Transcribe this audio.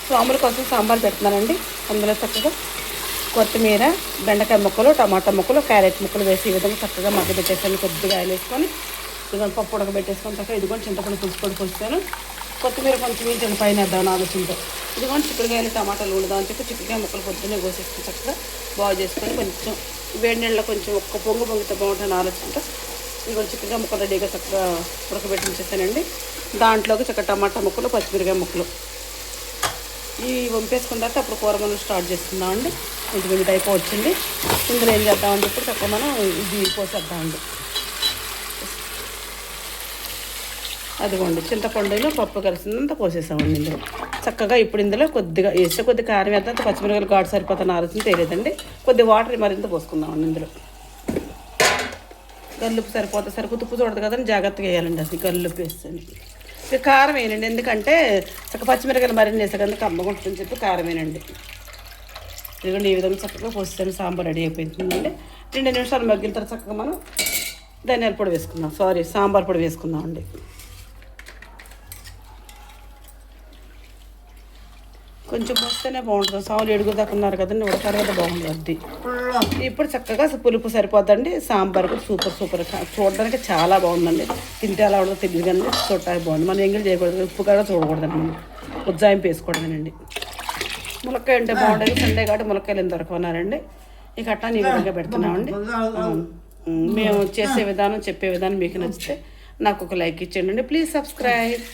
స్వాముల కోసం సాంబార్ పెడుతున్నానండి. అందులో చక్కగా కొత్తిమీర, బెండకాయ ముక్కలు, టమాటా ముక్కలు, క్యారెట్ ముక్కలు వేసి ఈ విధంగా చక్కగా మధ్య పెట్టేసాను. కొద్దిగా ఆయిల్ వేసుకొని ఇదిగోండి పప్పు ఉడకబెట్టేసుకొని చక్కగా ఇదిగోండి చింతపండు పులుసుకొని పోస్తాను. కొత్తిమీర కొంచెం వేయించండి పైన వేద్దామని ఆలోచనతో. ఇదిగోండి చిక్కుడుకాయలు టమాటాలు వండుదామని చెప్పి చిక్కుడుకాయ ముక్కలు పొద్దున్నే కోసేసుకొని చక్కగా బాగు చేసుకొని కొంచెం వేడి నీళ్ళలో కొంచెం ఒక్క పొంగితే బాగుంటుంది ఆలోచనతో ఇదిగోండి చిక్కుడుకాయ ముక్కలు రెడీగా చక్కగా ఉడకబెట్టి ఉంచేసానండి. దాంట్లోకి చక్కగా టమాటా ముక్కలు, పచ్చిమిరకాయ ముక్కలు ఈ వంపేసుకున్న తర్వాత అప్పుడు కూర మనం స్టార్ట్ చేసుకుందామండి. కొంచెం ఇది అయిపోవచ్చింది. ఇందులో ఏం చేద్దామని చెప్పి చక్కగా మనం ఇది పోసేద్దామండి. అదిగోండి చింతపండులో పప్పు కలిసిందంతా పోసేసామండి ఇందులో చక్కగా. ఇప్పుడు ఇందులో కొద్దిగా వేస్తే కొద్దిగా కారం వేద్దాం. పచ్చిమిరకాయలు ఘాటు సరిపోతాను ఆలోచన తెలియదండి. కొద్దిగా వాటర్ మరింత పోసుకుందామండి ఇందులో. గల్లుప్పు సరిపోతే ఉప్పు చూడదు కదండి, జాగ్రత్తగా వేయాలండి. అసలు గల్లుప్పు వేస్తుంది. ఇక కారం వేయండి, ఎందుకంటే చక్కగా పచ్చిమిరకాయలు మరిన్ని వేసా కనుక కమ్మగుంటుందని చెప్పి కారం వేయండి. ఇదిగోండి ఈ విధంగా చక్కగా పోసేసాను. సాంబార్ రెడీ అయిపోతుందండి. 2 నిమిషాలు మగ్గిన తర్వాత చక్కగా మనం ధనియాల పొడి వేసుకుందాం, సాంబార్ పొడి వేసుకుందామండి. కొంచెం పోస్తేనే బాగుంటుంది. సాగులు ఎడుగుదాకా ఉన్నారు కదండి, ఉడకారు కదా బాగుంటుంది. ఇప్పుడు చక్కగా పులుపు సరిపోద్దండి. సాంబార్ కూడా సూపర్ చూడడానికి చాలా బాగుందండి. తింటే అలా ఉండదో తెలియదు కానీ చూడటానికి బాగుంది. మనం ఎంగిల్ చేయకూడదు, ఉప్పు కూడా చూడకూడదండి. మనం ఉజ్జాయింపు వేసుకోవడమేనండి. ములక్కాయ అంటే బాగుండేది. సండే కాబట్టి ములక్కాయలు ఎంత దొరకన్నారండి. ఇక అట్లా నీ విధంగా పెడుతున్నామండి. మేము చేసే విధానం చెప్పే విధానం మీకు నచ్చితే నాకు ఒక లైక్ ఇచ్చేయండి. Please subscribe.